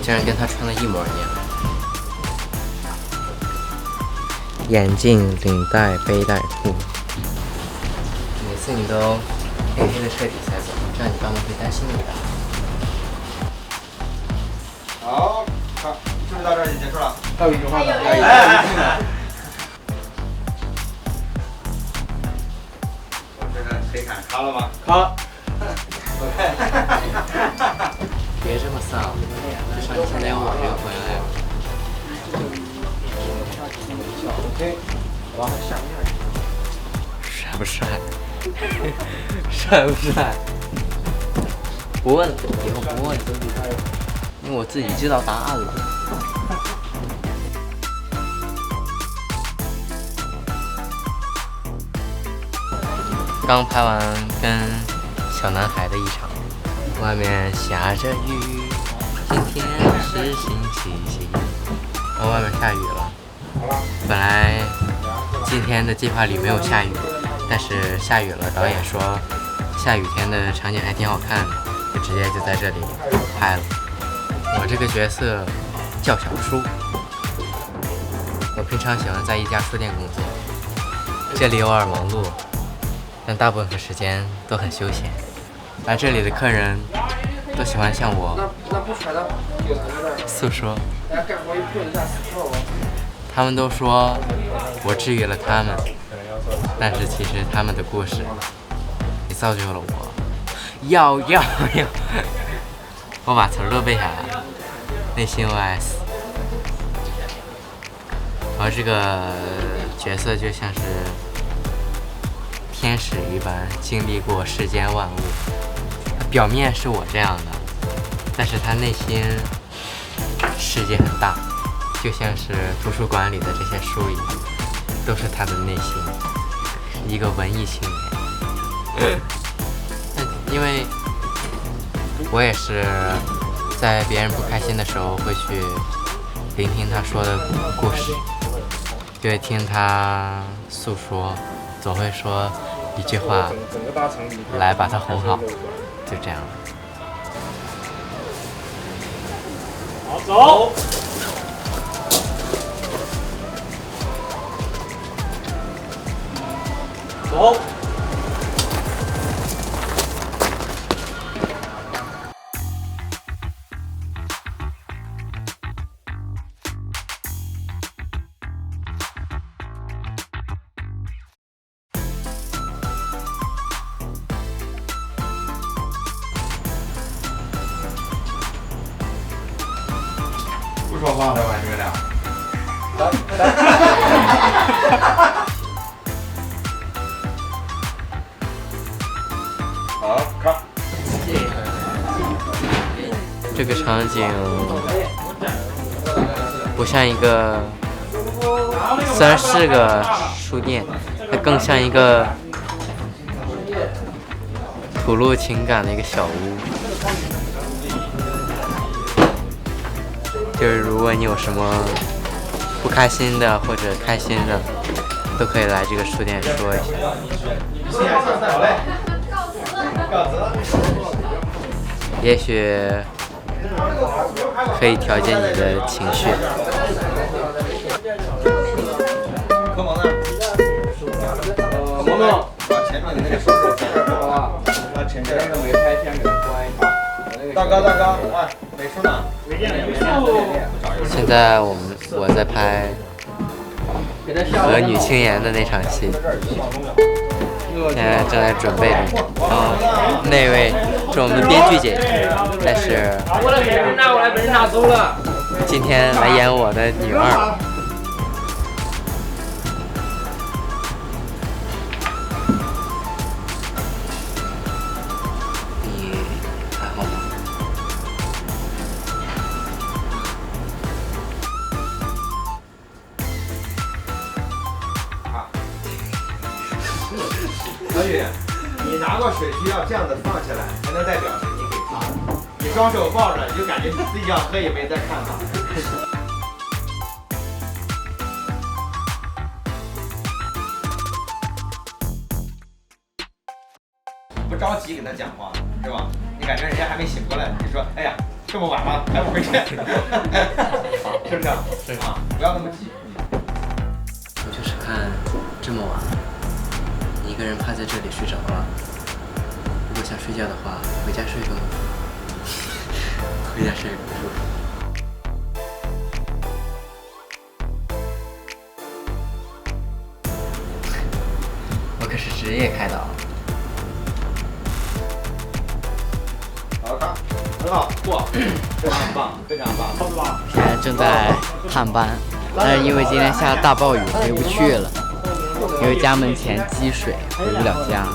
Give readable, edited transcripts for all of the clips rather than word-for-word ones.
竟然跟他穿的一模一样。眼镜、领带、背带裤，每次你都黑黑的彻底才走，这样你爸妈会担心你的。好，好，是不是到这儿就结束了？还有一句话呢。我这个可以砍卡了吗？卡。别这么丧，至少你现在有我这个朋友呀。OK， 然后下面帅不帅？帅不帅？不问了，以后不问了，因为我自己知道答案了。刚拍完跟小男孩的一场，外面下着雨，今天是星期几？然后外面下雨了。本来今天的计划里没有下雨，但是下雨了，导演说下雨天的场景还挺好看的，就直接就在这里拍了。我这个角色叫小叔，我平常喜欢在一家书店工作，这里偶尔忙碌，但大部分时间都很休闲。而这里的客人都喜欢向我诉说，他们都说我治愈了他们，但是其实他们的故事也造就了我。要，我把词儿都背下来了，内心 OS。而这个角色就像是天使一般，经历过世间万物。表面是我这样的，但是他内心世界很大，就像是图书馆里的这些书一样，都是他的内心，一个文艺青年。因为我也是在别人不开心的时候会去聆听他说的故事，就会听他诉说，总会说一句话来把他哄好，就这样。好，走。走。不说话了吧，你们俩？好，看。这个场景不像一个，虽然是个书店，它更像一个吐露情感的一个小屋。就是如果你有什么不开心的或者开心的，都可以来这个书店说一下。也许可以调节你的情绪。柯萌呢？萌萌，把前面的那个收拾一下，好吧？把前面那个没拍片给他关一下。大哥，哎，美术呢？现在我在拍和女青年的那场戏，现在正在准备中。然后那位是我们的编剧姐姐，但是今天来演我的女二。你还好吗？小雨，你拿过水需要这样子放下来，才能代表是你给他的。你双手抱着，你就感觉你自己要喝也没在看他。不着急给他讲话，是吧？你感觉人家还没醒过来，你说，哎呀，这么晚了还不回去，是不是？是啊，不要那么急。我就是看这么晚，一个人趴在这里睡着了。如果想睡觉的话，回家睡更回家睡更舒服。我可是职业开导。好看，很好，不，非常棒，非常棒，好吧？现在正在探班，但是因为今天下大暴雨，回不去了。因为家门前积水，回不了家，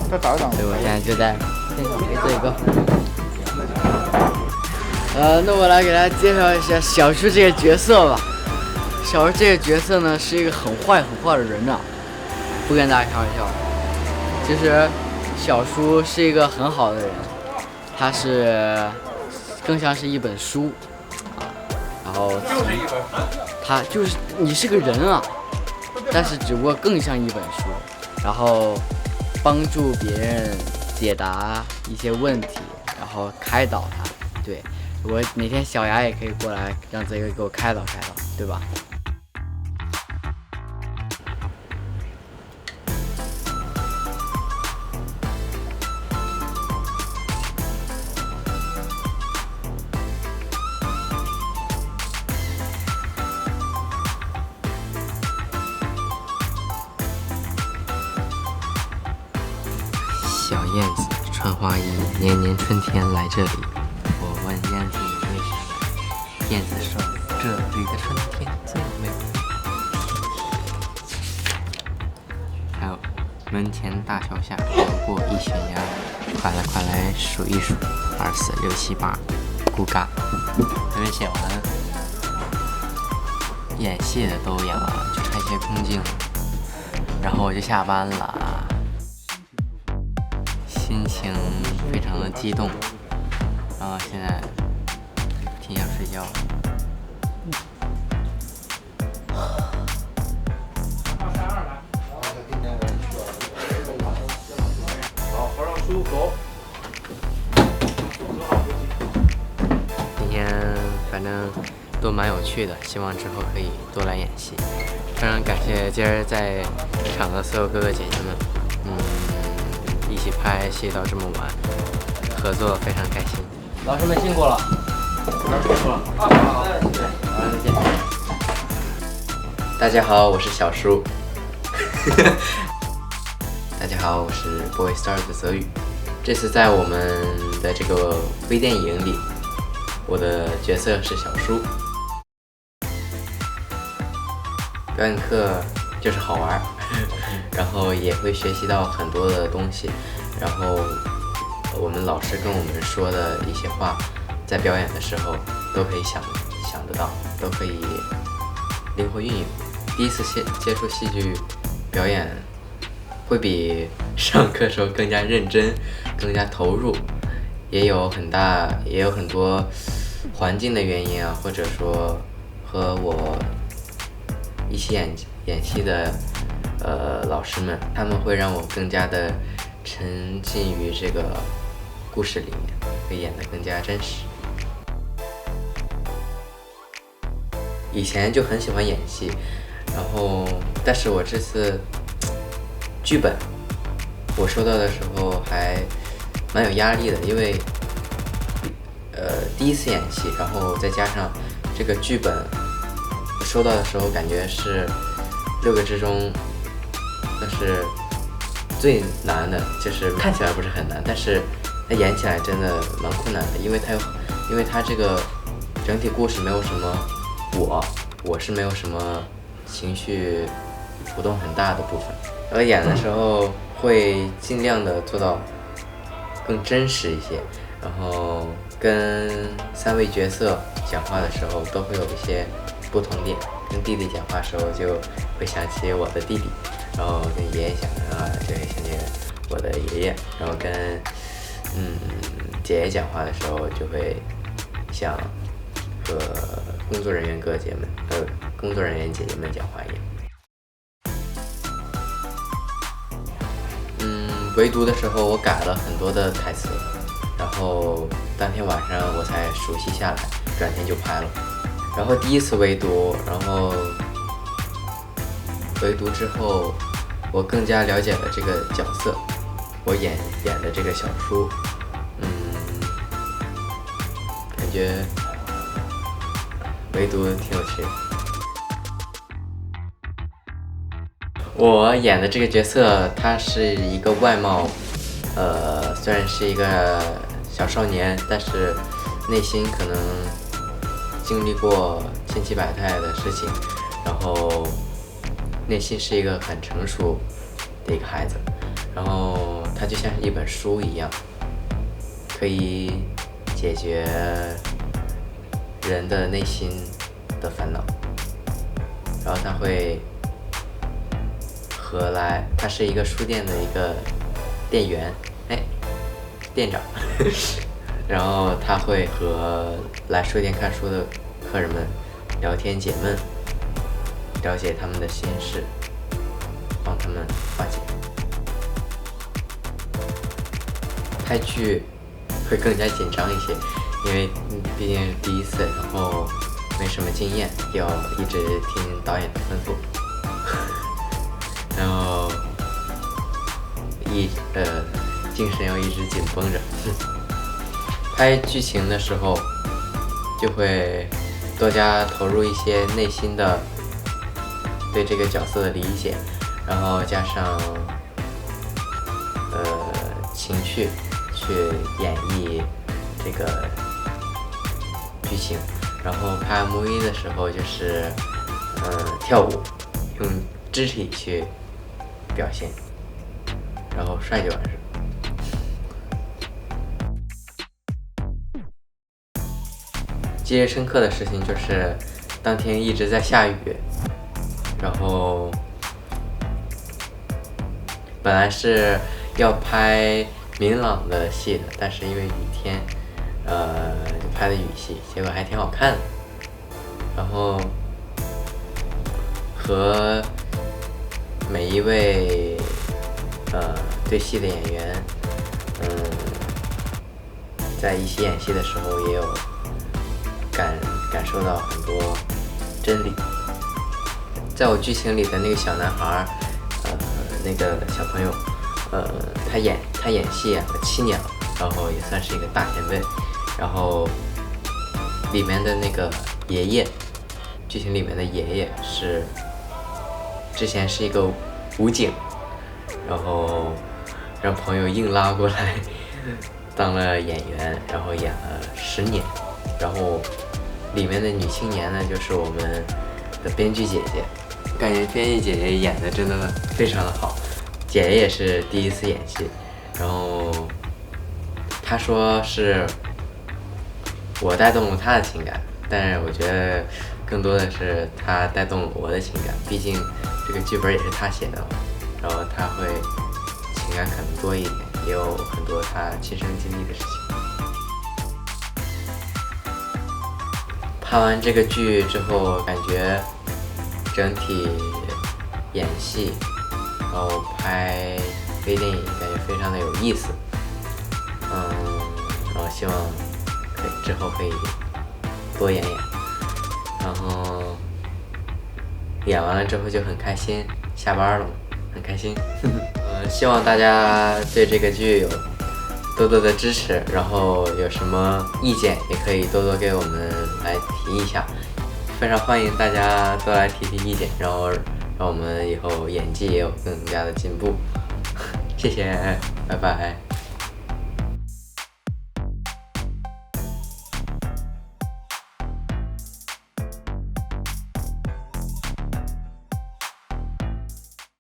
所以我现在就在现场拍摄一个。那我来给大家介绍一下小叔这个角色吧。小叔这个角色呢，是一个很坏的人啊，不跟大家开玩笑。其实小叔是一个很好的人，他是更像是一本书啊，然后他就是你是个人啊。但是只不过更像一本书，然后帮助别人解答一些问题，然后开导他。对，我哪天小牙也可以过来让这个给我开导，对吧？小燕子穿花衣，年年春天来这里。我问燕子你为啥来？燕子说：这里的春天最美。还有门前大桥下游过一悬崖，快来数一数，2、4、6、7、8，咕嘎。还没写完，演戏的都演完了，就差一些空镜，然后我就下班了。心情非常的激动，然后现在挺想睡觉的。好，合上书走。今天反正都蛮有趣的，希望之后可以多来演戏。非常感谢今儿在场的所有哥哥姐姐们，一起拍戏到这么晚，合作非常开心。老师们辛苦了，再见。大家好，我是小叔。大家好，我是 Boy Star 的泽宇。这次在我们的这个微电影里，我的角色是小叔。表演课就是好玩，然后也会学习到很多的东西，然后我们老师跟我们说的一些话，在表演的时候都可以想得到，都可以灵活运用。第一次接触戏剧表演，会比上课时候更加认真，更加投入，也有很多环境的原因啊，或者说和我一起演戏的老师们，他们会让我更加的沉浸于这个故事里面，会演得更加真实。以前就很喜欢演戏，然后但是我这次剧本我收到的时候还蛮有压力的，因为第一次演戏，然后再加上这个剧本我收到的时候感觉是6个之中那是最难的，就是看起来不是很难，但是它演起来真的蛮困难的，因为它这个整体故事没有什么我是没有什么情绪浮动很大的部分，然后演的时候会尽量的做到更真实一些，然后跟3位角色讲话的时候都会有一些不同点，跟弟弟讲话的时候就会想起我的弟弟，然后跟爷爷讲就会想起我的爷爷，然后跟姐姐讲话的时候就会像和工作人员哥姐们工作人员姐姐们讲话一样。唯读的时候我改了很多的台词，然后当天晚上我才熟悉下来，转天就拍了。然后第一次围读，然后围读之后，我更加了解了这个角色，我演的这个小叔，感觉围读挺有趣的。我演的这个角色，他是一个外貌，虽然是一个小少年，但是内心可能经历过千奇百态的事情，然后内心是一个很成熟的一个孩子，然后他就像是一本书一样，可以解决人的内心的烦恼，然后他会他是一个书店的一个店员，店长，然后他会和来书店看书的客人们聊天解闷，了解他们的心事，帮他们化解。拍剧会更加紧张一些，因为毕竟是第一次，然后没什么经验，要一直听导演的吩咐。然后精神要一直紧绷着。拍剧情的时候，就会多加投入一些内心的对这个角色的理解，然后加上情绪去演绎这个剧情。然后拍 MV 的时候就是跳舞，用肢体去表现，然后帅就完事。记忆深刻的事情就是当天一直在下雨，然后本来是要拍明朗的戏的，但是因为雨天，就拍的雨戏，结果还挺好看的。然后和每一位对戏的演员，在一起演戏的时候也有感受到很多真理。在我剧情里的那个小男孩，那个小朋友，他演戏演了7年了，然后也算是一个大前辈。然后里面的那个爷爷，剧情里面的爷爷是之前是一个武警，然后让朋友硬拉过来当了演员，然后演了10年。然后里面的女青年呢，就是我们的编剧姐姐，感觉编剧姐姐演的真的非常的好。姐姐也是第一次演戏，然后她说是我带动了她的情感，但是我觉得更多的是她带动了我的情感，毕竟这个剧本也是她写的嘛，然后她会情感可能多一点，也有很多她亲身经历的事情。拍完这个剧之后，感觉整体演戏，然后拍微电影，感觉非常的有意思。然后希望之后可以多演演，然后演完了之后就很开心，下班了嘛，很开心。希望大家对这个剧有多多的支持，然后有什么意见也可以多多给我们来提一下，非常欢迎大家多来提意见，然后让我们以后演技也有更加的进步。谢谢，拜拜。